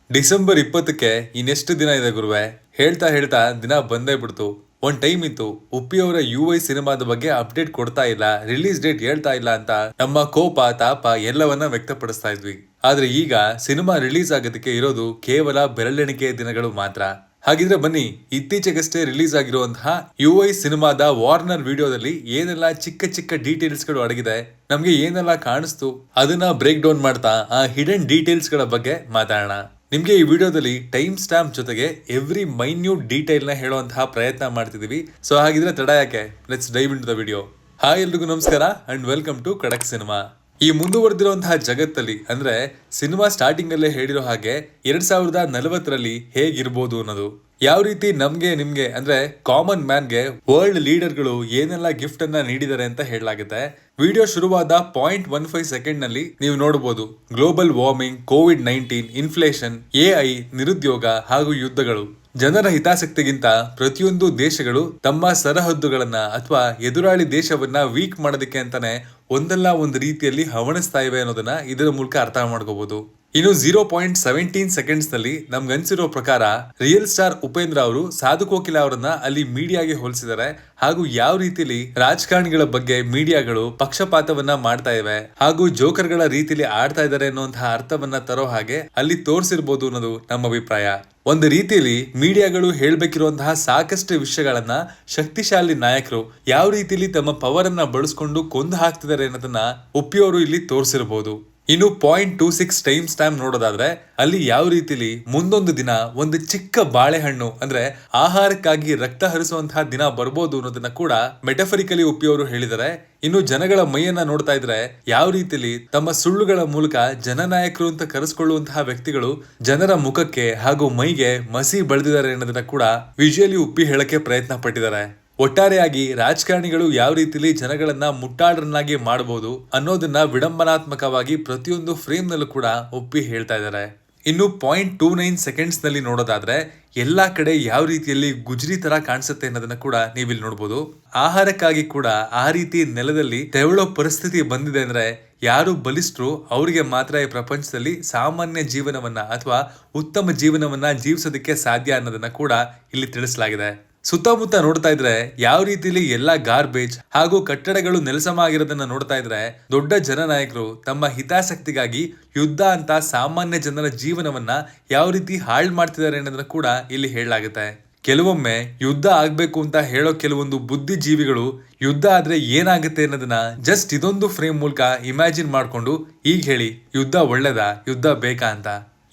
December 20ಕ್ಕೆ ಇನ್ನೆಷ್ಟು ದಿನ ಇದೆ ಗುರುವೆ? ಹೇಳ್ತಾ ಹೇಳ್ತಾ ದಿನ ಬಂದೇ ಬಿಡ್ತು. ಒಂದ್ ಟೈಮ್ ಇತ್ತು, ಉಪ್ಪಿಯವರ UI ಸಿನಿಮಾದ ಬಗ್ಗೆ ಅಪ್ಡೇಟ್ ಕೊಡ್ತಾ ಇಲ್ಲ, ರಿಲೀಸ್ ಡೇಟ್ ಹೇಳ್ತಾ ಇಲ್ಲ ಅಂತ ನಮ್ಮ ಕೋಪ ತಾಪ ಎಲ್ಲವನ್ನ ವ್ಯಕ್ತಪಡಿಸ್ತಾ ಇದ್ವಿ. ಆದ್ರೆ ಈಗ ಸಿನಿಮಾ ರಿಲೀಸ್ ಆಗೋದಕ್ಕೆ ಇರೋದು ಕೇವಲ ಬೆರಳೆಣಿಕೆ ದಿನಗಳು ಮಾತ್ರ. ಹಾಗಿದ್ರೆ ಬನ್ನಿ, ಇತ್ತೀಚೆಗಷ್ಟೇ ರಿಲೀಸ್ ಆಗಿರುವಂತಹ UI ಸಿನಿಮಾದ ವಾರ್ನರ್ ವಿಡಿಯೋದಲ್ಲಿ ಏನೆಲ್ಲ ಚಿಕ್ಕ ಚಿಕ್ಕ ಡೀಟೇಲ್ಸ್ ಗಳು ಅಡಗಿದೆ, ನಮ್ಗೆ ಏನೆಲ್ಲ ಕಾಣಿಸ್ತು, ಅದನ್ನ ಬ್ರೇಕ್ ಡೌನ್ ಮಾಡ್ತಾ ಆ ಹಿಡನ್ ಡೀಟೇಲ್ಸ್ ಗಳ ಬಗ್ಗೆ ಮಾತಾಡೋಣ. ನಿಮ್ಗೆ ಈ ವಿಡಿಯೋದಲ್ಲಿ ಟೈಮ್ ಸ್ಟಾಂಪ್ ಜೊತೆಗೆ ಎವ್ರಿ ಮೈನ್ಯೂಟ್ ಡೀಟೇಲ್ ನ ಹೇಳುವಂತಹ ಪ್ರಯತ್ನ ಮಾಡ್ತಿದೀವಿ. ಸೊ ಹಾಗಿದ್ರೆ ತಡ ಯಾಕೆ, let's dive into the video. Hi ಎಲ್ರಿಗೂ ನಮಸ್ಕಾರ and welcome to Khadak cinema. ಈ ಮುಂದುವರೆದಿರುವಂತಹ ಜಗತ್ತಲ್ಲಿ ಅಂದ್ರೆ ಸಿನಿಮಾ ಸ್ಟಾರ್ಟಿಂಗ್ ಅಲ್ಲೇ ಹೇಳಿರೋ ಹಾಗೆ 2040ರಲ್ಲಿ ಹೇಗಿರ್ಬೋದು ಅನ್ನೋದು, ಯಾವ ರೀತಿ ನಮ್ಗೆ ನಿಮ್ಗೆ ಅಂದ್ರೆ ಕಾಮನ್ ಮ್ಯಾನ್ಗೆ ವರ್ಲ್ಡ್ ಲೀಡರ್ಗಳು ಏನೆಲ್ಲ ಗಿಫ್ಟ್ ಅನ್ನ ನೀಡಿದ್ದಾರೆ ಅಂತ ಹೇಳಲಾಗುತ್ತೆ. ವಿಡಿಯೋ ಶುರುವಾದ 0.15 ಸೆಕೆಂಡ್ ನಲ್ಲಿ ನೀವು ನೋಡಬಹುದು global warming, COVID-19, inflation, AI, ನಿರುದ್ಯೋಗ ಹಾಗೂ ಯುದ್ಧಗಳು. ಜನರ ಹಿತಾಸಕ್ತಿಗಿಂತ ಪ್ರತಿಯೊಂದು ದೇಶಗಳು ತಮ್ಮ ಸರಹದ್ದುಗಳನ್ನ ಅಥವಾ ಎದುರಾಳಿ ದೇಶವನ್ನ ವೀಕ್ ಮಾಡೋದಕ್ಕೆ ಅಂತಾನೆ ಒಂದಲ್ಲ ಒಂದು ರೀತಿಯಲ್ಲಿ ಹವಣಿಸ್ತಾ ಇವೆ ಅನ್ನೋದನ್ನ ಇದರ ಮೂಲಕ ಅರ್ಥ ಮಾಡ್ಕೋಬಹುದು. ಇನ್ನು 0.17 ಸೆಕೆಂಡ್ಸ್ ನಲ್ಲಿ ನಮ್ಗನ್ಸಿರೋ ಪ್ರಕಾರ ರಿಯಲ್ ಸ್ಟಾರ್ ಉಪೇಂದ್ರ ಅವರು ಸಾಧು ಕೋಕಿಲ ಅವರನ್ನ ಅಲ್ಲಿ ಮೀಡಿಯಾಗೆ ಹೋಲಿಸಿದ್ದಾರೆ. ಹಾಗೂ ಯಾವ ರೀತಿಲಿ ರಾಜಕಾರಣಿಗಳ ಬಗ್ಗೆ ಮೀಡಿಯಾಗಳು ಪಕ್ಷಪಾತವನ್ನ ಮಾಡ್ತಾ ಇವೆ ಹಾಗೂ ಜೋಕರ್ಗಳ ರೀತಿಲಿ ಆಡ್ತಾ ಇದ್ದಾರೆ ಅನ್ನುವಂತಹ ಅರ್ಥವನ್ನ ತರೋ ಹಾಗೆ ಅಲ್ಲಿ ತೋರಿಸಿರ್ಬೋದು ಅನ್ನೋದು ನಮ್ಮ ಅಭಿಪ್ರಾಯ. ಒಂದು ರೀತಿಯಲ್ಲಿ ಮೀಡಿಯಾಗಳು ಹೇಳ್ಬೇಕಿರುವಂತಹ ಸಾಕಷ್ಟು ವಿಷಯಗಳನ್ನ ಶಕ್ತಿಶಾಲಿ ನಾಯಕರು ಯಾವ ರೀತಿಲಿ ತಮ್ಮ ಪವರ್ ಅನ್ನ ಬಳಸ್ಕೊಂಡು ಕೊಂದು ಹಾಕ್ತಿದ್ದಾರೆ ಅನ್ನೋದನ್ನ ಉಪ್ಪಿಯವರು ಇಲ್ಲಿ ತೋರಿಸಿರ್ಬೋದು. ಇನ್ನು 0.26 ಟೈಮ್ ಸ್ಟಾಂಪ್ ನೋಡೋದಾದ್ರೆ ಅಲ್ಲಿ ಯಾವ ರೀತಿಲಿ ಮುಂದೊಂದು ದಿನ ಒಂದು ಚಿಕ್ಕ ಬಾಳೆಹಣ್ಣು ಅಂದ್ರೆ ಆಹಾರಕ್ಕಾಗಿ ರಕ್ತ ಹರಿಸುವಂತಹ ದಿನ ಬರ್ಬೋದು ಅನ್ನೋದನ್ನ ಕೂಡ ಮೆಟಫರಿಕಲಿ ಉಪ್ಪಿಯವರು ಹೇಳಿದ್ದಾರೆ. ಇನ್ನು ಜನಗಳ ಮೈಯನ್ನ ನೋಡ್ತಾ ಇದ್ರೆ ಯಾವ ರೀತಿಲಿ ತಮ್ಮ ಸುಳ್ಳುಗಳ ಮೂಲಕ ಜನನಾಯಕರು ಅಂತ ಕರೆಸ್ಕೊಳ್ಳುವಂತಹ ವ್ಯಕ್ತಿಗಳು ಜನರ ಮುಖಕ್ಕೆ ಹಾಗೂ ಮೈಗೆ ಮಸಿ ಬಳಿದಿದ್ದಾರೆ ಅನ್ನೋದನ್ನ ಕೂಡ ವಿಜುವಲಿ ಉಪ್ಪಿ ಹೇಳಕ್ಕೆ ಪ್ರಯತ್ನ ಪಟ್ಟಿದ್ದಾರೆ. ಒಟ್ಟಾರೆಯಾಗಿ ರಾಜಕಾರಣಿಗಳು ಯಾವ ರೀತಿಲಿ ಜನಗಳನ್ನ ಮುಟ್ಟಾಳರನ್ನಾಗಿ ಮಾಡಬಹುದು ಅನ್ನೋದನ್ನ ವಿಡಂಬನಾತ್ಮಕವಾಗಿ ಪ್ರತಿಯೊಂದು ಫ್ರೇಮ್ ನಲ್ಲೂ ಕೂಡ ಒಪ್ಪಿ ಹೇಳ್ತಾ ಇದ್ದಾರೆ. ಇನ್ನು 0.29 ಸೆಕೆಂಡ್ಸ್ ನಲ್ಲಿ ನೋಡೋದಾದ್ರೆ ಎಲ್ಲಾ ಕಡೆ ಯಾವ ರೀತಿಯಲ್ಲಿ ಗುಜರಿ ತರ ಕಾಣಿಸುತ್ತೆ ಅನ್ನೋದನ್ನ ಕೂಡ ನೀವಿಲ್ಲಿ ನೋಡಬಹುದು. ಆಹಾರಕ್ಕಾಗಿ ಕೂಡ ಆ ರೀತಿ ನೆಲದಲ್ಲಿ ತೆವಳೋ ಪರಿಸ್ಥಿತಿ ಬಂದಿದೆ ಅಂದ್ರೆ ಯಾರು ಬಲಿಷ್ಠರು ಅವರಿಗೆ ಮಾತ್ರ ಈ ಪ್ರಪಂಚದಲ್ಲಿ ಸಾಮಾನ್ಯ ಜೀವನವನ್ನ ಅಥವಾ ಉತ್ತಮ ಜೀವನವನ್ನ ಜೀವಿಸೋದಕ್ಕೆ ಸಾಧ್ಯ ಅನ್ನೋದನ್ನ ಕೂಡ ಇಲ್ಲಿ ತಿಳಿಸಲಾಗಿದೆ. ಸುತ್ತಮುತ್ತ ನೋಡ್ತಾ ಇದ್ರೆ ಯಾವ ರೀತಿಲಿ ಎಲ್ಲಾ ಗಾರ್ಬೇಜ್ ಹಾಗೂ ಕಟ್ಟಡಗಳು ನೆಲಸಮ ಆಗಿರೋದನ್ನ ನೋಡ್ತಾ ಇದ್ರೆ ದೊಡ್ಡ ಜನನಾಯಕರು ತಮ್ಮ ಹಿತಾಸಕ್ತಿಗಾಗಿ ಯುದ್ಧ ಅಂತ ಸಾಮಾನ್ಯ ಜನರ ಜೀವನವನ್ನ ಯಾವ ರೀತಿ ಹಾಳು ಮಾಡ್ತಿದ್ದಾರೆ ಅನ್ನೋದನ್ನ ಕೂಡ ಇಲ್ಲಿ ಹೇಳಲಾಗುತ್ತೆ. ಕೆಲವೊಮ್ಮೆ ಯುದ್ಧ ಆಗ್ಬೇಕು ಅಂತ ಹೇಳೋ ಕೆಲವೊಂದು ಬುದ್ಧಿಜೀವಿಗಳು ಯುದ್ಧ ಆದ್ರೆ ಏನಾಗುತ್ತೆ ಅನ್ನೋದನ್ನ ಜಸ್ಟ್ ಇದೊಂದು ಫ್ರೇಮ್ ಮೂಲಕ ಇಮ್ಯಾಜಿನ್ ಮಾಡ್ಕೊಂಡು ಈಗ ಹೇಳಿ ಯುದ್ಧ ಒಳ್ಳೇದಾ, ಯುದ್ಧ ಬೇಕಾ ಅಂತ.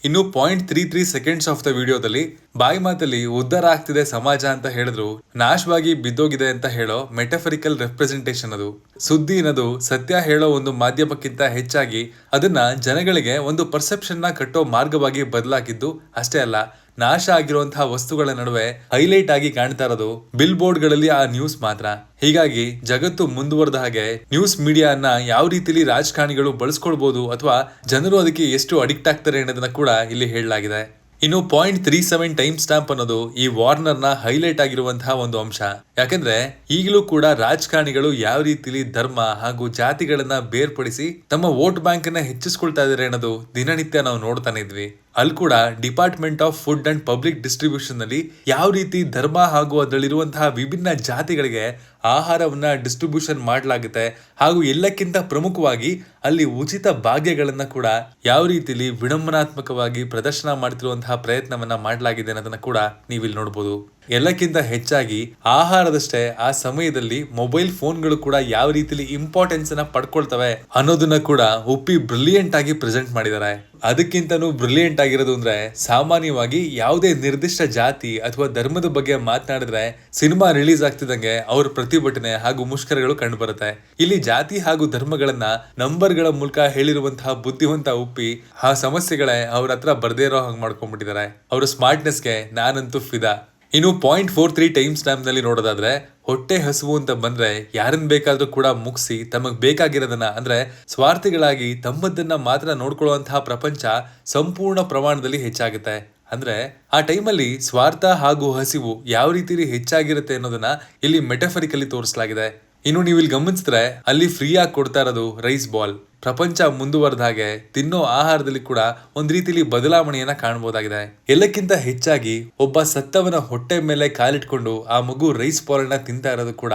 ಇನ್ನು 0.33 ಸೆಕೆಂಡ್ಸ್ ಆಫ್ ದ ವಿಡಿಯೋದಲ್ಲಿ ಬಾಯಿ ಮಾತಲ್ಲಿ ಉದ್ಧಾರ ಆಗ್ತಿದೆ ಸಮಾಜ ಅಂತ ಹೇಳಿದ್ರು ನಾಶವಾಗಿ ಬಿದ್ದೋಗಿದೆ ಅಂತ ಹೇಳೋ ಮೆಟಫರಿಕಲ್ ರೆಪ್ರೆಸೆಂಟೇಷನ್ ಅದು. ಸುದ್ದಿ ಅನ್ನೋದು ಸತ್ಯ ಹೇಳೋ ಒಂದು ಮಾಧ್ಯಮಕ್ಕಿಂತ ಹೆಚ್ಚಾಗಿ ಅದನ್ನ ಜನಗಳಿಗೆ ಒಂದು ಪರ್ಸೆಪ್ಷನ್ ನ ಕಟ್ಟೋ ಮಾರ್ಗವಾಗಿ ಬದಲಾಗಿದ್ದು ಅಷ್ಟೇ ಅಲ್ಲ, ನಾಶ ಆಗಿರುವಂತಹ ವಸ್ತುಗಳ ನಡುವೆ ಹೈಲೈಟ್ ಆಗಿ ಕಾಣ್ತಾ ಇರೋದು ಬಿಲ್ ಬೋರ್ಡ್ ಗಳಲ್ಲಿ ಆ ನ್ಯೂಸ್ ಮಾತ್ರ. ಹೀಗಾಗಿ ಜಗತ್ತು ಮುಂದುವರೆದ ಹಾಗೆ ನ್ಯೂಸ್ ಮೀಡಿಯಾನ ಯಾವ ರೀತಿಲಿ ರಾಜಕಾರಣಿಗಳು ಬಳಸ್ಕೊಳ್ಬಹುದು ಅಥವಾ ಜನರು ಅದಕ್ಕೆ ಎಷ್ಟು ಅಡಿಕ್ಟ್ ಆಗ್ತಾರೆ ಅನ್ನೋದನ್ನ ಕೂಡ ಇಲ್ಲಿ ಹೇಳಲಾಗಿದೆ. ಇನ್ನು 0.37 ಟೈಮ್ ಸ್ಟಾಂಪ್ ಅನ್ನೋದು ಈ ವಾರ್ನರ್ ನ ಹೈಲೈಟ್ ಆಗಿರುವಂತಹ ಒಂದು ಅಂಶ. ಯಾಕಂದ್ರೆ ಈಗಲೂ ಕೂಡ ರಾಜಕಾರಣಿಗಳು ಯಾವ ರೀತಿಲಿ ಧರ್ಮ ಹಾಗೂ ಜಾತಿಗಳನ್ನ ಬೇರ್ಪಡಿಸಿ ತಮ್ಮ ವೋಟ್ ಬ್ಯಾಂಕ್ ಅನ್ನ ಹೆಚ್ಚಿಸ್ಕೊಳ್ತಾ ಇದಾರೆ ಅನ್ನೋದು ದಿನನಿತ್ಯ ನಾವು ನೋಡ್ತಾನೆ ಇದ್ವಿ. ಅಲ್ಲಿ ಕೂಡ department of food and public distribution ನಲ್ಲಿ ಯಾವ ರೀತಿ ಧರ್ಮ ಹಾಗೂ ಅದರಲ್ಲಿರುವಂತಹ ವಿಭಿನ್ನ ಜಾತಿಗಳಿಗೆ ಆಹಾರವನ್ನ ಡಿಸ್ಟ್ರಿಬ್ಯೂಷನ್ ಮಾಡಲಾಗುತ್ತೆ ಹಾಗೂ ಎಲ್ಲಕ್ಕಿಂತ ಪ್ರಮುಖವಾಗಿ ಅಲ್ಲಿ ಉಚಿತ ಭಾಗ್ಯಗಳನ್ನ ಕೂಡ ಯಾವ ರೀತಿಲಿ ವಿಡಂಬನಾತ್ಮಕವಾಗಿ ಪ್ರದರ್ಶನ ಮಾಡ್ತಿರುವಂತಹ ಪ್ರಯತ್ನವನ್ನ ಮಾಡಲಾಗಿದೆ ಅನ್ನೋದನ್ನ ಕೂಡ ನೀವಿಲ್ಲಿ ನೋಡಬಹುದು. ಎಲ್ಲಕ್ಕಿಂತ ಹೆಚ್ಚಾಗಿ ಆಹಾರದಷ್ಟೇ ಆ ಸಮಯದಲ್ಲಿ ಮೊಬೈಲ್ ಫೋನ್ಗಳು ಕೂಡ ಯಾವ ರೀತಿಲಿ ಇಂಪಾರ್ಟೆನ್ಸ್ ಅನ್ನ ಪಡ್ಕೊಳ್ತವೆ ಅನ್ನೋದನ್ನ ಕೂಡ ಉಪ್ಪಿ ಬ್ರಿಲಿಯಂಟ್ ಆಗಿ ಪ್ರೆಸೆಂಟ್ ಮಾಡಿದ್ದಾರೆ. ಅದಕ್ಕಿಂತನೂ ಬ್ರಿಲಿಯಂಟ್ ಆಗಿರೋದು ಅಂದ್ರೆ ಸಾಮಾನ್ಯವಾಗಿ ಯಾವುದೇ ನಿರ್ದಿಷ್ಟ ಜಾತಿ ಅಥವಾ ಧರ್ಮದ ಬಗ್ಗೆ ಮಾತನಾಡಿದ್ರೆ ಸಿನಿಮಾ ರಿಲೀಸ್ ಆಗ್ತಿದಂಗೆ ಅವ್ರ ಪ್ರತಿಭಟನೆ ಹಾಗೂ ಮುಷ್ಕರಗಳು ಕಂಡು ಬರುತ್ತೆ. ಇಲ್ಲಿ ಜಾತಿ ಹಾಗೂ ಧರ್ಮಗಳನ್ನ ನಂಬರ್ಗಳ ಮೂಲಕ ಹೇಳಿರುವಂತಹ ಬುದ್ಧಿವಂತ ಉಪ್ಪಿ ಆ ಸಮಸ್ಯೆಗಳೇ ಅವ್ರ ಹತ್ರ ಬರ್ದೇ ಇರೋ ಹಾಗೆ ಮಾಡ್ಕೊಂಡ್ಬಿಟ್ಟಿದ್ದಾರೆ. ಅವ್ರ ಸ್ಮಾರ್ಟ್ನೆಸ್ಗೆ ನಾನಂತೂ ಫಿದಾ. ಇನ್ನು 0.43 ಟೈಮ್ ಸ್ಟಾಂಪ್ ನಲ್ಲಿ ನೋಡೋದಾದ್ರೆ ಹೊಟ್ಟೆ ಹಸುವು ಅಂತ ಬಂದ್ರೆ ಯಾರನ್ನ ಬೇಕಾದ್ರೂ ಕೂಡ ಮುಗಿಸಿ ತಮಗ್ ಬೇಕಾಗಿರೋದನ್ನ ಅಂದ್ರೆ ಸ್ವಾರ್ಥಿಗಳಾಗಿ ತಮ್ಮದನ್ನ ಮಾತ್ರ ನೋಡ್ಕೊಳ್ಳುವಂತಹ ಪ್ರಪಂಚ ಸಂಪೂರ್ಣ ಪ್ರಮಾಣದಲ್ಲಿ ಹೆಚ್ಚಾಗುತ್ತೆ. ಅಂದ್ರೆ ಆ ಟೈಮಲ್ಲಿ ಸ್ವಾರ್ಥ ಹಾಗೂ ಹಸಿವು ಯಾವ ರೀತಿಲಿ ಹೆಚ್ಚಾಗಿರುತ್ತೆ ಅನ್ನೋದನ್ನ ಇಲ್ಲಿ ಮೆಟಫರಿಕಲಿ ತೋರಿಸಲಾಗಿದೆ. ಇನ್ನು ನೀವು ಇಲ್ಲಿ ಗಮನಿಸಿದ್ರೆ ಅಲ್ಲಿ ಫ್ರೀ ಆಗಿ ಕೊಡ್ತಾ ಇರೋದು ರೈಸ್ ಬಾಲ್. ಪ್ರಪಂಚ ಮುಂದುವರೆದ ಹಾಗೆ ತಿನ್ನೋ ಆಹಾರದಲ್ಲಿ ಕೂಡ ಒಂದ್ ರೀತಿಲಿ ಬದಲಾವಣೆಯನ್ನ ಕಾಣಬಹುದಾಗಿದೆ. ಎಲ್ಲಕ್ಕಿಂತ ಹೆಚ್ಚಾಗಿ ಒಬ್ಬ ಸತ್ತವನ ಹೊಟ್ಟೆ ಮೇಲೆ ಕಾಲಿಟ್ಕೊಂಡು ಆ ಮಗು ರೈಸ್ ಬಾಲ್ ನ ತಿಂತಾ ಇರೋದು ಕೂಡ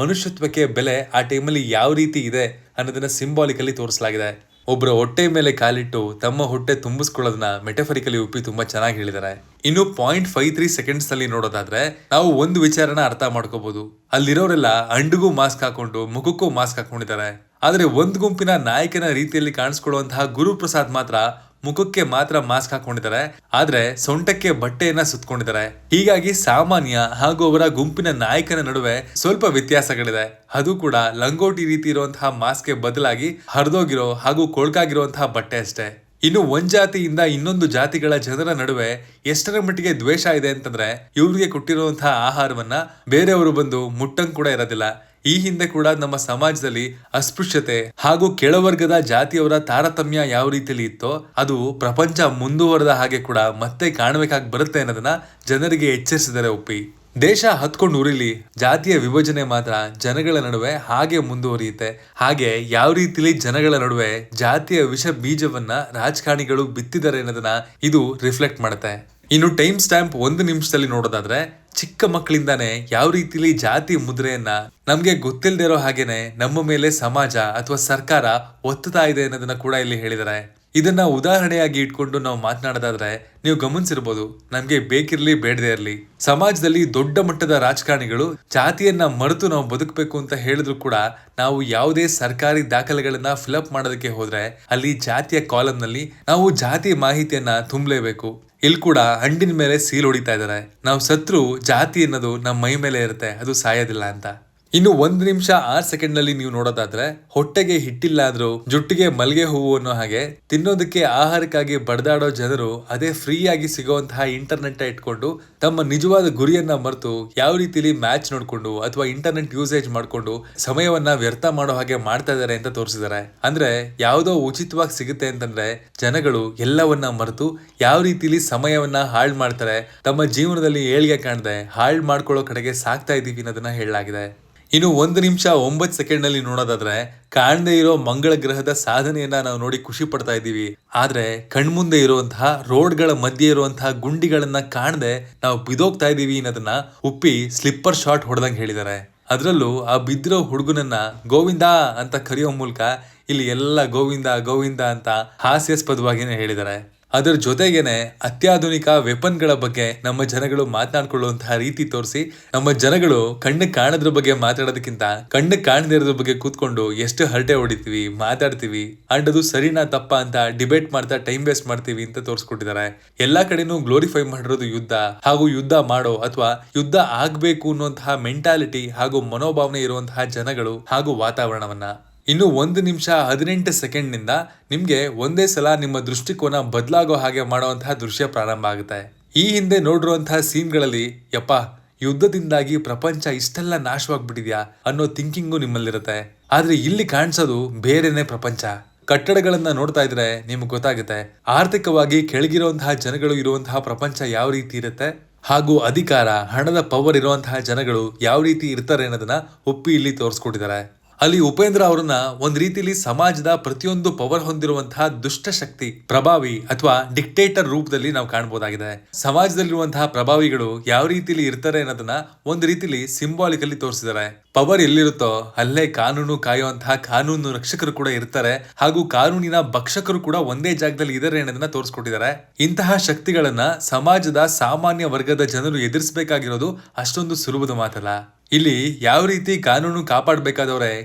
ಮನುಷ್ಯತ್ವಕ್ಕೆ ಬೆಲೆ ಆ ಟೈಮಲ್ಲಿ ಯಾವ ರೀತಿ ಇದೆ ಅನ್ನೋದನ್ನ ಸಿಂಬಾಲಿಕಲಿ ತೋರಿಸಲಾಗಿದೆ. ಒಬ್ಬರ ಹೊಟ್ಟೆ ಮೇಲೆ ಕಾಲಿಟ್ಟು ತಮ್ಮ ಹೊಟ್ಟೆ ತುಂಬಿಸ್ಕೊಳ್ಳೋದನ್ನ ಮೆಟಫರಿಕಲಿ ಉಪ್ಪಿ ತುಂಬಾ ಚೆನ್ನಾಗಿ ಹೇಳಿದ್ದಾರೆ. ಇನ್ನು 0.53 ಸೆಕೆಂಡ್ಸ್ ನಲ್ಲಿ ನೋಡೋದಾದ್ರೆ ನಾವು ಒಂದು ವಿಚಾರನ ಅರ್ಥ ಮಾಡ್ಕೋಬಹುದು. ಅಲ್ಲಿರೋರೆಲ್ಲ ಅಂಡಿಗೂ ಮಾಸ್ಕ್ ಹಾಕೊಂಡು ಮುಖಕ್ಕೂ ಮಾಸ್ಕ್ ಹಾಕೊಂಡಿದ್ದಾರೆ. ಆದ್ರೆ ಒಂದ್ ಗುಂಪಿನ ನಾಯಕನ ರೀತಿಯಲ್ಲಿ ಕಾಣಿಸ್ಕೊಳ್ಳುವಂತಹ ಗುರುಪ್ರಸಾದ್ ಮಾತ್ರ ಮುಖಕ್ಕೆ ಮಾತ್ರ ಮಾಸ್ಕ್ ಹಾಕೊಂಡಿದ್ದಾರೆ, ಆದ್ರೆ ಸೊಂಟಕ್ಕೆ ಬಟ್ಟೆಯನ್ನ ಸುತ್ತಕೊಂಡಿದ್ದಾರೆ. ಹೀಗಾಗಿ ಸಾಮಾನ್ಯ ಹಾಗೂ ಅವರ ಗುಂಪಿನ ನಾಯಕನ ನಡುವೆ ಸ್ವಲ್ಪ ವ್ಯತ್ಯಾಸಗಳಿದೆ. ಅದು ಕೂಡ ಲಂಗೋಟಿ ರೀತಿ ಇರುವಂತಹ ಮಾಸ್ಕ್ಗೆ ಬದಲಾಗಿ ಹರಿದೋಗಿರೋ ಹಾಗೂ ಕೊಳ್ಕಾಗಿರುವಂತಹ ಬಟ್ಟೆ ಅಷ್ಟೇ. ಇನ್ನು ಒಂದ್ ಜಾತಿಯಿಂದ ಇನ್ನೊಂದು ಜಾತಿಗಳ ಜನರ ನಡುವೆ ಎಷ್ಟರ ಮಟ್ಟಿಗೆ ದ್ವೇಷ ಇದೆ ಅಂತಂದ್ರೆ ಇವ್ರಿಗೆ ಕೊಟ್ಟಿರುವಂತಹ ಆಹಾರವನ್ನ ಬೇರೆಯವರು ಬಂದು ಮುಟ್ಟಂಗ್ ಕೂಡ ಇರೋದಿಲ್ಲ. ಈ ಹಿಂದೆ ಕೂಡ ನಮ್ಮ ಸಮಾಜದಲ್ಲಿ ಅಸ್ಪೃಶ್ಯತೆ ಹಾಗೂ ಕೆಳವರ್ಗದ ಜಾತಿಯವರ ತಾರತಮ್ಯ ಯಾವ ರೀತಿಯಲ್ಲಿ ಇತ್ತೋ ಅದು ಪ್ರಪಂಚ ಮುಂದುವರೆದ ಹಾಗೆ ಕೂಡ ಮತ್ತೆ ಕಾಣಬೇಕಾಗಿ ಬರುತ್ತೆ ಅನ್ನೋದನ್ನ ಜನರಿಗೆ ಎಚ್ಚರಿಸಿದರೆ ಒಪ್ಪಿ. ದೇಶ ಹತ್ಕೊಂಡು ಉರಿಲಿ, ಜಾತಿಯ ವಿಭಜನೆ ಮಾತ್ರ ಜನಗಳ ನಡುವೆ ಹಾಗೆ ಮುಂದುವರಿಯುತ್ತೆ. ಹಾಗೆ ಯಾವ ರೀತಿಲಿ ಜನಗಳ ನಡುವೆ ಜಾತಿಯ ವಿಷ ಬೀಜವನ್ನ ರಾಜಕಾರಣಿಗಳು ಬಿತ್ತಿದ್ದಾರೆ ಅನ್ನೋದನ್ನ ಇದು ರಿಫ್ಲೆಕ್ಟ್ ಮಾಡುತ್ತೆ. ಇನ್ನು ಟೈಮ್ ಸ್ಟ್ಯಾಂಪ್ 1 ನಿಮಿಷದಲ್ಲಿ ನೋಡೋದಾದ್ರೆ ಚಿಕ್ಕ ಮಕ್ಕಳಿಂದಾನೇ ಯಾವ ರೀತಿಲಿ ಜಾತಿ ಮುದ್ರೆಯನ್ನ ನಮ್ಗೆ ಗೊತ್ತಿಲ್ಲದೆ ಇರೋ ಹಾಗೇನೆ ನಮ್ಮ ಮೇಲೆ ಸಮಾಜ ಅಥವಾ ಸರ್ಕಾರ ಒತ್ತುತ್ತಾ ಇದೆ ಅನ್ನೋದನ್ನ ಕೂಡ ಇಲ್ಲಿ ಹೇಳಿದ್ದಾರೆ. ಇದನ್ನ ಉದಾಹರಣೆಯಾಗಿ ಇಟ್ಕೊಂಡು ನಾವು ಮಾತನಾಡೋದಾದ್ರೆ ನೀವು ಗಮನಿಸಿರ್ಬೋದು, ನಮ್ಗೆ ಬೇಕಿರ್ಲಿ ಬೇಡದೇ ಇರ್ಲಿ ಸಮಾಜದಲ್ಲಿ ದೊಡ್ಡ ಮಟ್ಟದ ರಾಜಕಾರಣಿಗಳು ಜಾತಿಯನ್ನ ಮರೆತು ನಾವು ಬದುಕಬೇಕು ಅಂತ ಹೇಳಿದ್ರು ಕೂಡ ನಾವು ಯಾವುದೇ ಸರ್ಕಾರಿ ದಾಖಲೆಗಳನ್ನ ಫಿಲಪ್ ಮಾಡೋದಕ್ಕೆ ಹೋದ್ರೆ ಅಲ್ಲಿ ಜಾತಿಯ ಕಾಲಮ್ ನಲ್ಲಿ ನಾವು ಜಾತಿ ಮಾಹಿತಿಯನ್ನ ತುಂಬಲೇಬೇಕು. ಇಲ್ಲಿ ಕೂಡ ಹಂಡಿನ ಮೇಲೆ ಸೀಲ್ ಹೊಡಿತಾ ಇದ್ದಾರೆ, ನಾವು ಸತ್ರು ಜಾತಿ ಅನ್ನೋದು ನಮ್ಮ ಮೈ ಮೇಲೆ ಇರುತ್ತೆ, ಅದು ಸಾಯೋದಿಲ್ಲ ಅಂತ. ಇನ್ನು 1 ನಿಮಿಷ 6 ಸೆಕೆಂಡ್ ನಲ್ಲಿ ನೀವು ನೋಡೋದಾದ್ರೆ ಹೊಟ್ಟೆಗೆ ಹಿಟ್ಟಿಲ್ಲ ಆದ್ರೂ ಜುಟ್ಟಿಗೆ ಮಲ್ಗೆ ಹೂವು ಅನ್ನೋ ಹಾಗೆ ತಿನ್ನೋದಕ್ಕೆ ಆಹಾರಕ್ಕಾಗಿ ಬಡದಾಡೋ ಜನರು ಅದೇ ಫ್ರೀ ಆಗಿ ಸಿಗುವಂತಹ ಇಂಟರ್ನೆಟ್ ಇಟ್ಕೊಂಡು ತಮ್ಮ ನಿಜವಾದ ಗುರಿಯನ್ನ ಮರೆತು ಯಾವ ರೀತಿಲಿ ಮ್ಯಾಚ್ ನೋಡ್ಕೊಂಡು ಅಥವಾ ಇಂಟರ್ನೆಟ್ ಯೂಸೇಜ್ ಮಾಡ್ಕೊಂಡು ಸಮಯವನ್ನ ವ್ಯರ್ಥ ಮಾಡೋ ಹಾಗೆ ಮಾಡ್ತಾ ಇದಾರೆ ಅಂತ ತೋರಿಸಿದ್ದಾರೆ. ಅಂದ್ರೆ ಯಾವ್ದೋ ಉಚಿತವಾಗಿ ಸಿಗುತ್ತೆ ಅಂತಂದ್ರೆ ಜನಗಳು ಎಲ್ಲವನ್ನ ಮರೆತು ಯಾವ ರೀತಿಲಿ ಸಮಯವನ್ನ ಹಾಳು ಮಾಡ್ತಾರೆ, ತಮ್ಮ ಜೀವನದಲ್ಲಿ ಏಳಿಗೆ ಕಾಣದೆ ಹಾಳು ಮಾಡ್ಕೊಳ್ಳೋ ಕಡೆಗೆ ಸಾಕ್ತಾ ಇದೀವಿ ಅನ್ನೋದನ್ನ ಹೇಳಲಾಗಿದೆ. ಇನ್ನು 1 ನಿಮಿಷ 9 ಸೆಕೆಂಡ್ ನಲ್ಲಿ ನೋಡೋದಾದ್ರೆ ಕಾಣದೇ ಇರೋ ಮಂಗಳ ಗ್ರಹದ ಸಾಧನೆಯನ್ನ ನಾವು ನೋಡಿ ಖುಷಿ ಪಡ್ತಾ ಇದ್ದೀವಿ. ಆದ್ರೆ ಕಣ್ಮುಂದೆ ಇರುವಂತಹ ರೋಡ್ಗಳ ಮಧ್ಯೆ ಇರುವಂತಹ ಗುಂಡಿಗಳನ್ನ ಕಾಣದೆ ನಾವು ಬಿದೋಗ್ತಾ ಇದೀವಿ ಅನ್ನೋದನ್ನ ಉಪ್ಪಿ ಸ್ಲಿಪ್ಪರ್ ಶಾಟ್ ಹೊಡೆದಂಗೆ ಹೇಳಿದ್ದಾರೆ. ಅದರಲ್ಲೂ ಆ ಬಿದ್ದಿರೋ ಹುಡುಗನನ್ನ ಗೋವಿಂದ ಅಂತ ಕರೆಯೋ ಮೂಲಕ ಇಲ್ಲಿ ಎಲ್ಲ ಗೋವಿಂದ ಗೋವಿಂದ ಅಂತ ಹಾಸ್ಯಾಸ್ಪದವಾಗಿನೇ ಹೇಳಿದ್ದಾರೆ. ಅದರ ಜೊತೆಗೇನೆ ಅತ್ಯಾಧುನಿಕ ವೆಪನ್ಗಳ ಬಗ್ಗೆ ನಮ್ಮ ಜನಗಳು ಮಾತನಾಡ್ಕೊಳ್ಳುವಂತಹ ರೀತಿ ತೋರಿಸಿ ನಮ್ಮ ಜನಗಳು ಕಣ್ಣು ಕಾಣದ್ರ ಬಗ್ಗೆ ಮಾತಾಡೋದಕ್ಕಿಂತ ಕಣ್ಣು ಕಾಣದೇ ಇರೋದ್ರ ಬಗ್ಗೆ ಕೂತ್ಕೊಂಡು ಎಷ್ಟು ಹರಟೆ ಹೊಡಿತೀವಿ, ಮಾತಾಡ್ತೀವಿ ಅಂಡ್ ಅದು ಸರಿನಾ ತಪ್ಪ ಅಂತ ಡಿಬೇಟ್ ಮಾಡ್ತಾ ಟೈಮ್ ವೇಸ್ಟ್ ಮಾಡ್ತೀವಿ ಅಂತ ತೋರಿಸ್ಕೊಟ್ಟಿದ್ದಾರೆ. ಎಲ್ಲಾ ಕಡೆನೂ ಗ್ಲೋರಿಫೈ ಮಾಡಿರೋದು ಯುದ್ಧ ಹಾಗೂ ಯುದ್ಧ ಮಾಡೋ ಅಥವಾ ಯುದ್ಧ ಆಗ್ಬೇಕು ಅನ್ನುವಂತಹ ಮೆಂಟಾಲಿಟಿ ಹಾಗೂ ಮನೋಭಾವನೆ ಇರುವಂತಹ ಜನಗಳು ಹಾಗೂ ವಾತಾವರಣವನ್ನ. ಇನ್ನು 1 ನಿಮಿಷ 18 ಸೆಕೆಂಡ್ ನಿಂದ ನಿಮ್ಗೆ ಒಂದೇ ಸಲ ನಿಮ್ಮ ದೃಷ್ಟಿಕೋನ ಬದಲಾಗೋ ಹಾಗೆ ಮಾಡುವಂತಹ ದೃಶ್ಯ ಪ್ರಾರಂಭ ಆಗುತ್ತೆ. ಈ ಹಿಂದೆ ನೋಡಿರುವಂತಹ ಸೀನ್ಗಳಲ್ಲಿ ಯಪ್ಪ ಯುದ್ಧದಿಂದಾಗಿ ಪ್ರಪಂಚ ಇಷ್ಟೆಲ್ಲ ನಾಶವಾಗ್ಬಿಟ್ಟಿದ್ಯಾ ಅನ್ನೋ ಥಿಂಕಿಂಗು ನಿಮ್ಮಲ್ಲಿರುತ್ತೆ. ಆದ್ರೆ ಇಲ್ಲಿ ಕಾಣಿಸೋದು ಬೇರೆನೆ ಪ್ರಪಂಚ. ಕಟ್ಟಡಗಳನ್ನ ನೋಡ್ತಾ ಇದ್ರೆ ನಿಮ್ಗೆ ಗೊತ್ತಾಗುತ್ತೆ ಆರ್ಥಿಕವಾಗಿ ಕೆಳಗಿರುವಂತಹ ಜನಗಳು ಇರುವಂತಹ ಪ್ರಪಂಚ ಯಾವ ರೀತಿ ಇರುತ್ತೆ ಹಾಗೂ ಅಧಿಕಾರ ಹಣದ ಪವರ್ ಇರುವಂತಹ ಜನಗಳು ಯಾವ ರೀತಿ ಇರ್ತಾರೆ ಅನ್ನೋದನ್ನ ಒಪ್ಪಿ ಇಲ್ಲಿ ತೋರಿಸ್ಕೊಟ್ಟಿದ್ದಾರೆ. ಅಲ್ಲಿ ಉಪೇಂದ್ರ ಅವರನ್ನ ಒಂದ್ ರೀತಿಲಿ ಸಮಾಜದ ಪ್ರತಿಯೊಂದು ಪವರ್ ಹೊಂದಿರುವಂತಹ ದುಷ್ಟ ಶಕ್ತಿ ಪ್ರಭಾವಿ ಅಥವಾ ಡಿಕ್ಟೇಟರ್ ರೂಪದಲ್ಲಿ ನಾವು ಕಾಣಬಹುದಾಗಿದೆ. ಸಮಾಜದಲ್ಲಿರುವಂತಹ ಪ್ರಭಾವಿಗಳು ಯಾವ ರೀತಿಲಿ ಇರ್ತಾರೆ ಅನ್ನೋದನ್ನ ಒಂದ್ ರೀತಿಲಿ ಸಿಂಬಾಲಿಕಲಿ ತೋರಿಸಿದ್ದಾರೆ. ಪವರ್ ಎಲ್ಲಿರುತ್ತೋ ಅಲ್ಲೇ ಕಾನೂನು ಕಾಯುವಂತಹ ಕಾನೂನು ರಕ್ಷಕರು ಕೂಡ ಇರ್ತಾರೆ ಹಾಗೂ ಕಾನೂನಿನ ಭಕ್ಷಕರು ಕೂಡ ಒಂದೇ ಜಾಗದಲ್ಲಿ ಇದ್ದಾರೆ ಅನ್ನೋದನ್ನ ತೋರಿಸ್ಕೊಟ್ಟಿದ್ದಾರೆ. ಇಂತಹ ಶಕ್ತಿಗಳನ್ನ ಸಮಾಜದ ಸಾಮಾನ್ಯ ವರ್ಗದ ಜನರು ಎದುರಿಸಬೇಕಾಗಿರೋದು ಅಷ್ಟೊಂದು ಸುಲಭದ ಮಾತಲ್ಲ. ಇಲ್ಲಿ ಯಾವ ರೀತಿ ಕಾನೂನು ಕಾಪಾಡಬೇಕಾದವರೇ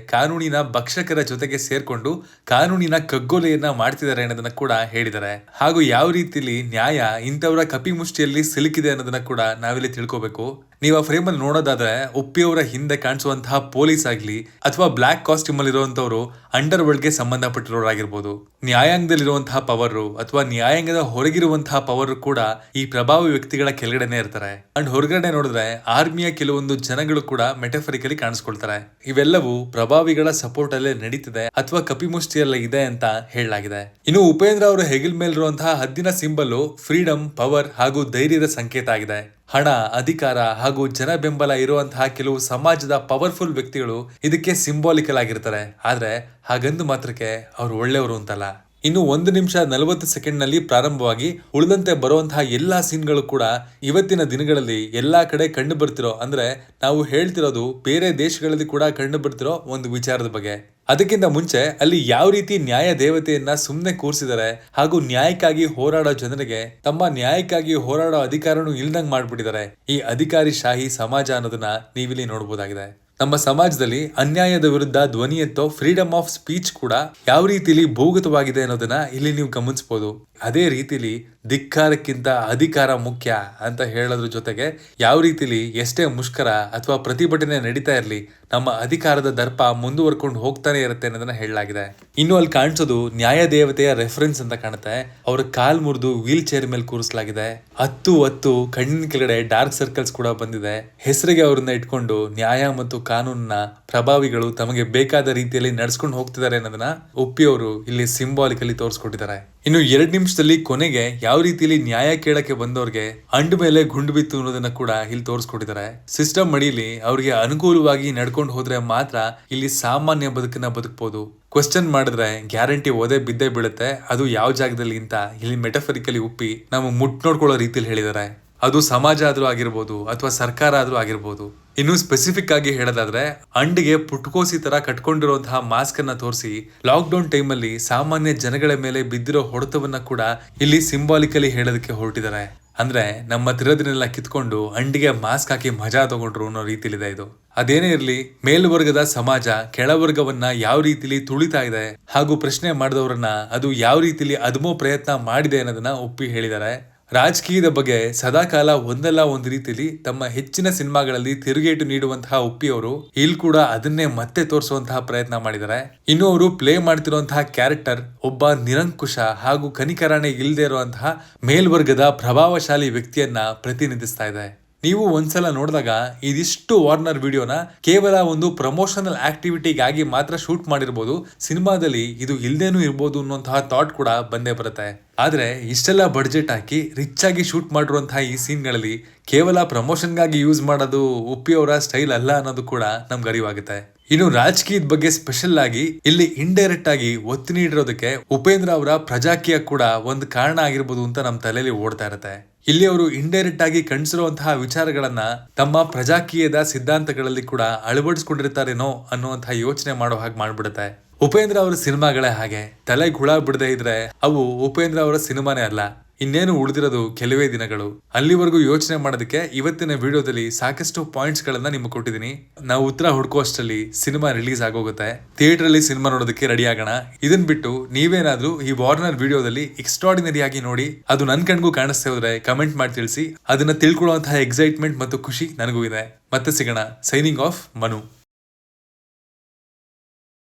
ಕಾನೂನಿನ ಭಕ್ಷಕರ ಜೊತೆಗೆ ಸೇರ್ಕೊಂಡು ಕಾನೂನಿನ ಕಗ್ಗೊಲೆಯನ್ನ ಮಾಡ್ತಿದ್ದಾರೆ ಅನ್ನೋದನ್ನ ಕೂಡ ಹೇಳಿದ್ದಾರೆ. ಹಾಗೂ ಯಾವ ರೀತಿಲಿ ನ್ಯಾಯ ಇಂಥವರ ಕಪಿಮುಷ್ಟಿಯಲ್ಲಿ ಸಿಲುಕಿದೆ ಅನ್ನೋದನ್ನ ಕೂಡ ನಾವಿಲ್ಲಿ ತಿಳ್ಕೋಬೇಕು. ನೀವು ಆ ಫ್ರೇಮ್ ಅಲ್ಲಿ ನೋಡೋದಾದ್ರೆ ಉಪ್ಪಿಯವರ ಹಿಂದೆ ಕಾಣಿಸುವಂತಹ ಪೊಲೀಸ್ ಆಗ್ಲಿ ಅಥವಾ ಬ್ಲಾಕ್ ಕಾಸ್ಟ್ಯೂಮ್ ಅಲ್ಲಿ ಇರುವಂತವ್ರು ಅಂಡರ್ ವರ್ಲ್ಡ್ ಗೆ ಸಂಬಂಧಪಟ್ಟಿರೋರಾಗಿರ್ಬೋದು. ನ್ಯಾಯಾಂಗದಲ್ಲಿರುವಂತಹ ಪವರ್ ಅಥವಾ ನ್ಯಾಯಾಂಗದ ಹೊರಗಿರುವಂತಹ ಪವರ್ ಕೂಡ ಈ ಪ್ರಭಾವಿ ವ್ಯಕ್ತಿಗಳ ಕೆಳಗಡೆನೆ ಇರ್ತಾರೆ. ಅಂಡ್ ಹೊರಗಡೆ ನೋಡಿದ್ರೆ ಆರ್ಮಿಯ ಕೆಲವೊಂದು ಜನಗಳು ಕೂಡ ಮೆಟಫರಿಕಲಿ ಕಾಣಿಸ್ಕೊಳ್ತಾರೆ. ಇವೆಲ್ಲವೂ ಪ್ರಭಾವಿಗಳ ಸಪೋರ್ಟ್ ಅಲ್ಲೇ ನಡೀತಿದೆ ಅಥವಾ ಕಪಿಮುಷ್ಟಿಯಲ್ಲೇ ಇದೆ ಅಂತ ಹೇಳಲಾಗಿದೆ. ಇನ್ನು ಉಪೇಂದ್ರ ಅವರ ಹೆಗಲ್ ಮೇಲಿರುವಂತಹ ಹದ್ದಿನ ಸಿಂಬಲ್ ಫ್ರೀಡಮ್, ಪವರ್ ಹಾಗೂ ಧೈರ್ಯದ ಸಂಕೇತ ಆಗಿದೆ. ಹಣ, ಅಧಿಕಾರ ಹಾಗೂ ಜನ ಬೆಂಬಲ ಇರುವಂತಹ ಕೆಲವು ಸಮಾಜದ ಪವರ್ಫುಲ್ ವ್ಯಕ್ತಿಗಳು ಇದಕ್ಕೆ ಸಿಂಬಾಲಿಕಲ್ ಆಗಿರ್ತಾರೆ. ಆದ್ರೆ ಹಾಗಂದು ಮಾತ್ರಕ್ಕೆ ಅವ್ರು ಒಳ್ಳೆಯವರು ಅಂತಲ್ಲ. ಇನ್ನು 1 ನಿಮಿಷ 40 ಸೆಕೆಂಡ್ ನಲ್ಲಿ ಪ್ರಾರಂಭವಾಗಿ ಉಳಿದಂತೆ ಬರುವಂತಹ ಎಲ್ಲಾ ಸೀನ್ಗಳು ಕೂಡ ಇವತ್ತಿನ ದಿನಗಳಲ್ಲಿ ಎಲ್ಲಾ ಕಡೆ ಕಂಡು ಬರ್ತಿರೋ, ಅಂದ್ರೆ ನಾವು ಹೇಳ್ತಿರೋದು ಬೇರೆ ದೇಶಗಳಲ್ಲಿ ಕೂಡ ಕಂಡು ಬರ್ತಿರೋ ಒಂದು ವಿಚಾರದ ಬಗ್ಗೆ. ಅದಕ್ಕಿಂತ ಮುಂಚೆ ಅಲ್ಲಿ ಯಾವ ರೀತಿ ನ್ಯಾಯ ದೇವತೆಯನ್ನ ಸುಮ್ಮನೆ ಕೂರಿಸಿದ್ದಾರೆ ಹಾಗೂ ನ್ಯಾಯಕ್ಕಾಗಿ ಹೋರಾಡೋ ಜನರಿಗೆ ತಮ್ಮ ನ್ಯಾಯಕ್ಕಾಗಿ ಹೋರಾಡೋ ಅಧಿಕಾರನೂ ಇಲ್ದಂಗ್ ಮಾಡ್ಬಿಟ್ಟಿದ್ದಾರೆ. ಈ ಅಧಿಕಾರಿ ಶಾಹಿ ಸಮಾಜ ಅನ್ನೋದನ್ನ ನೀವಿಲ್ಲಿ ನೋಡಬಹುದಾಗಿದೆ. ನಮ್ಮ ಸಮಾಜದಲ್ಲಿ ಅನ್ಯಾಯದ ವಿರುದ್ಧ ಧ್ವನಿ ಎತ್ತೋ ಫ್ರೀಡಮ್ ಆಫ್ ಸ್ಪೀಚ್ ಕೂಡ ಯಾವ ರೀತಿಲಿ ಭೂಗತವಾಗಿದೆ ಅನ್ನೋದನ್ನ ಇಲ್ಲಿ ನೀವು ಗಮನಿಸಬಹುದು. ಅದೇ ರೀತಿಲಿ ಧಿಕ್ಕಾರಕ್ಕಿಂತ ಅಧಿಕಾರ ಮುಖ್ಯ ಅಂತ ಹೇಳೋದ್ರ ಜೊತೆಗೆ ಯಾವ ರೀತಿಲಿ ಎಷ್ಟೇ ಮುಷ್ಕರ ಅಥವಾ ಪ್ರತಿಭಟನೆ ನಡೀತಾ ಇರಲಿ ನಮ್ಮ ಅಧಿಕಾರದ ದರ್ಪ ಮುಂದುವರ್ಕೊಂಡು ಹೋಗ್ತಾನೆ ಇರುತ್ತೆ ಅನ್ನೋದನ್ನ ಹೇಳಲಾಗಿದೆ. ಇನ್ನು ಅಲ್ಲಿ ಕಾಣಿಸೋದು ನ್ಯಾಯ ದೇವತೆಯ ರೆಫರೆನ್ಸ್ ಅಂತ ಕಾಣುತ್ತೆ. ಅವ್ರ ಕಾಲ್ ಮುರಿದು ವೀಲ್ ಚೇರ್ ಮೇಲೆ ಕೂರಿಸಲಾಗಿದೆ. ಹತ್ತು ಕಣ್ಣಿನ ಕೆಳಗಡೆ ಡಾರ್ಕ್ ಸರ್ಕಲ್ಸ್ ಕೂಡ ಬಂದಿದೆ. ಹೆಸರಿಗೆ ಅವ್ರನ್ನ ಇಟ್ಕೊಂಡು ನ್ಯಾಯ ಮತ್ತು ಕಾನೂನನ್ನ ಪ್ರಭಾವಿಗಳು ತಮಗೆ ಬೇಕಾದ ರೀತಿಯಲ್ಲಿ ನಡ್ಸ್ಕೊಂಡು ಹೋಗ್ತಿದ್ದಾರೆ ಅನ್ನೋದನ್ನ ಉಪ್ಪಿ ಅವರು ಇಲ್ಲಿ ಸಿಂಬಾಲಿಕಲಿ ತೋರಿಸ್ಕೊಟ್ಟಿದ್ದಾರೆ. ಇನ್ನು 2 ನಿಮಿಷದಲ್ಲಿ ಕೊನೆಗೆ ಯಾವ ರೀತಿಯಲ್ಲಿ ನ್ಯಾಯ ಕೇಳಕ್ಕೆ ಬಂದವ್ರಿಗೆ ಅಂಡ್ ಮೇಲೆ ಗುಂಡು ಬಿತ್ತು ಅನ್ನೋದನ್ನ ಕೂಡ ಇಲ್ಲಿ ತೋರಿಸ್ಕೊಟ್ಟಿದ್ದಾರೆ. ಸಿಸ್ಟಮ್ ಅಡಿಯಲ್ಲಿ ಅವ್ರಿಗೆ ಅನುಕೂಲವಾಗಿ ನಡ್ಕೊಂಡು ಹೋದ್ರೆ ಮಾತ್ರ ಇಲ್ಲಿ ಸಾಮಾನ್ಯ ಬದುಕನ್ನ ಬದುಕಬಹುದು. ಕ್ವೆಶ್ಚನ್ ಮಾಡಿದ್ರೆ ಗ್ಯಾರಂಟಿ ಓದೇ ಬಿದ್ದೇ ಬೀಳುತ್ತೆ, ಅದು ಯಾವ ಜಾಗದಲ್ಲಿ ಅಂತ ಇಲ್ಲಿ ಮೆಟಫರಿಕಲಿ ಉಪ್ಪಿ ನಾವು ನೋಡ್ಕೊಳ್ಳೋ ರೀತಿಯಲ್ಲಿ ಹೇಳಿದ್ದಾರೆ. ಅದು ಸಮಾಜ ಆದ್ರೂ ಆಗಿರ್ಬೋದು ಅಥವಾ ಸರ್ಕಾರ ಆದ್ರೂ ಆಗಿರ್ಬೋದು. ಇನ್ನು ಸ್ಪೆಸಿಫಿಕ್ ಆಗಿ ಹೇಳೋದಾದ್ರೆ ಅಂಡ್ಗೆ ಪುಟ್ಕೋಸಿ ತರ ಕಟ್ಕೊಂಡಿರುವಂತಹ ಮಾಸ್ಕ್ ಅನ್ನ ತೋರಿಸಿ ಲಾಕ್ ಡೌನ್ ಟೈಮ್ ಅಲ್ಲಿ ಸಾಮಾನ್ಯ ಜನಗಳ ಮೇಲೆ ಬಿದ್ದಿರೋ ಹೊಡೆತವನ್ನ ಕೂಡ ಇಲ್ಲಿ ಸಿಂಬಾಲಿಕಲಿ ಹೇಳೋದಕ್ಕೆ ಹೊರಟಿದ್ದಾರೆ. ಅಂದ್ರೆ ನಮ್ಮ ತಿರದಿನೆಲ್ಲ ಕಿತ್ಕೊಂಡು ಅಂಡಿಗೆ ಮಾಸ್ಕ್ ಹಾಕಿ ಮಜಾ ತಗೊಂಡ್ರು ಅನ್ನೋ ರೀತಿಲಿದೆ ಇದು. ಅದೇನೇ ಇರ್ಲಿ, ಮೇಲ್ವರ್ಗದ ಸಮಾಜ ಕೆಳವರ್ಗವನ್ನ ಯಾವ ರೀತಿಲಿ ತುಳಿತಾ ಇದೆ ಹಾಗೂ ಪ್ರಶ್ನೆ ಮಾಡಿದವರನ್ನ ಅದು ಯಾವ ರೀತಿಲಿ ಅದ್ಮೋ ಪ್ರಯತ್ನ ಮಾಡಿದೆ ಅನ್ನೋದನ್ನ ಒಪ್ಪಿ ಹೇಳಿದ್ದಾರೆ. ರಾಜಕೀಯದ ಬಗ್ಗೆ ಸದಾಕಾಲ ಒಂದಲ್ಲ ಒಂದು ರೀತಿಯಲ್ಲಿ ತಮ್ಮ ಹೆಚ್ಚಿನ ಸಿನಿಮಾಗಳಲ್ಲಿ ತಿರುಗೇಟು ನೀಡುವಂತಹ ಉಪ್ಪಿ ಅವರು ಇಲ್ಲಿ ಕೂಡ ಅದನ್ನೇ ಮತ್ತೆ ತೋರಿಸುವಂತಹ ಪ್ರಯತ್ನ ಮಾಡಿದ್ದಾರೆ. ಇನ್ನು ಅವರು ಪ್ಲೇ ಮಾಡ್ತಿರುವಂತಹ ಕ್ಯಾರೆಕ್ಟರ್ ಒಬ್ಬ ನಿರಂಕುಶ ಹಾಗೂ ಕನಿಕರಾಣೆ ಇಲ್ಲದೆ ಇರುವಂತಹ ಮೇಲ್ವರ್ಗದ ಪ್ರಭಾವಶಾಲಿ ವ್ಯಕ್ತಿಯನ್ನ ಪ್ರತಿನಿಧಿಸ್ತಾ ಇದೆ. ನೀವು ಒಂದ್ಸಲ ನೋಡಿದಾಗ ಇದಿಷ್ಟು ವಾರ್ನರ್ ವಿಡಿಯೋನ ಕೇವಲ ಒಂದು ಪ್ರಮೋಷನಲ್ ಆಕ್ಟಿವಿಟಿಗಾಗಿ ಮಾತ್ರ ಶೂಟ್ ಮಾಡಿರ್ಬೋದು, ಸಿನಿಮಾದಲ್ಲಿ ಇದು ಇಲ್ದೇನೂ ಇರ್ಬೋದು ಅನ್ನುವಂತಹ ಥಾಟ್ ಕೂಡ ಬಂದೇ ಬರುತ್ತೆ. ಆದ್ರೆ ಇಷ್ಟೆಲ್ಲ ಬಡ್ಜೆಟ್ ಹಾಕಿ ರಿಚ್ ಆಗಿ ಶೂಟ್ ಮಾಡಿರುವಂತಹ ಈ ಸೀನ್ಗಳಲ್ಲಿ ಕೇವಲ ಪ್ರಮೋಷನ್ಗಾಗಿ ಯೂಸ್ ಮಾಡೋದು ಉಪ್ಪಿ ಅವರ ಸ್ಟೈಲ್ ಅಲ್ಲ ಅನ್ನೋದು ಕೂಡ ನಮ್ಗೆ ಅರಿವಾಗುತ್ತೆ. ಇನ್ನು ರಾಜಕೀಯದ ಬಗ್ಗೆ ಸ್ಪೆಷಲ್ ಆಗಿ ಇಲ್ಲಿ ಇಂಡೈರೆಕ್ಟ್ ಆಗಿ ಒತ್ತು ನೀಡಿರೋದಕ್ಕೆ ಉಪೇಂದ್ರ ಅವರ ಪ್ರಜಾಕೀಯ ಕೂಡ ಒಂದು ಕಾರಣ ಆಗಿರ್ಬೋದು ಅಂತ ನಮ್ಮ ತಲೆಯಲ್ಲಿ ಓಡ್ತಾ ಇರುತ್ತೆ. ಇಲ್ಲಿ ಅವರು ಇಂಡೈರೆಕ್ಟ್ ಆಗಿ ಕಾಣಿಸಿರುವಂತಹ ವಿಚಾರಗಳನ್ನ ತಮ್ಮ ಪ್ರಜಾಕೀಯದ ಸಿದ್ಧಾಂತಗಳಲ್ಲಿ ಕೂಡ ಅಳವಡಿಸ್ಕೊಂಡಿರ್ತಾರೇನೋ ಅನ್ನುವಂತಹ ಯೋಚನೆ ಮಾಡೋ ಹಾಗೆ ಮಾಡ್ಬಿಡುತ್ತೆ. ಉಪೇಂದ್ರ ಅವರ ಸಿನಿಮಾಗಳೇ ಹಾಗೆ, ತಲೆಗೆ ಹುಳ ಬಿಡದೆ ಇದ್ರೆ ಅವು ಉಪೇಂದ್ರ ಅವರ ಸಿನಿಮಾನೇ ಅಲ್ಲ. ಇನ್ನೇನು ಉಳಿದಿರೋದು ಕೆಲವೇ ದಿನಗಳು. ಅಲ್ಲಿವರೆಗೂ ಯೋಚನೆ ಮಾಡೋದಕ್ಕೆ ಇವತ್ತಿನ ವಿಡಿಯೋದಲ್ಲಿ ಸಾಕಷ್ಟು ಪಾಯಿಂಟ್ಸ್ ಗಳನ್ನ ನಿಮ್ಗೆ ಕೊಟ್ಟಿದ್ದೀನಿ. ನಾವು ಉತ್ತರ ಹುಡ್ಕೋಷ್ಟರಲ್ಲಿ ಸಿನಿಮಾ ರಿಲೀಸ್ ಆಗೋಗುತ್ತೆ. ಥಿಯೇಟರ್ ಅಲ್ಲಿ ಸಿನಿಮಾ ನೋಡೋದಕ್ಕೆ ರೆಡಿ ಆಗೋಣ. ಇದನ್ ಬಿಟ್ಟು ನೀವೇನಾದ್ರೂ ಈ ವಾರ್ನರ್ ವಿಡಿಯೋದಲ್ಲಿ ಎಕ್ಸ್ಟ್ರಾರ್ಡಿನರಿ ಆಗಿ ನೋಡಿ ಅದು ನನ್ ಕಣ್ಗೂ ಕಾಣಿಸ್ತಾ ಹೋದ್ರೆ ಕಮೆಂಟ್ ಮಾಡಿ ತಿಳಿಸಿ. ಅದನ್ನ ತಿಳ್ಕೊಳ್ಳುವಂತಹ ಎಕ್ಸೈಟ್ಮೆಂಟ್ ಮತ್ತು ಖುಷಿ ನನಗೂ ಇದೆ. ಮತ್ತೆ ಸಿಗೋಣ. Signing off, Manu.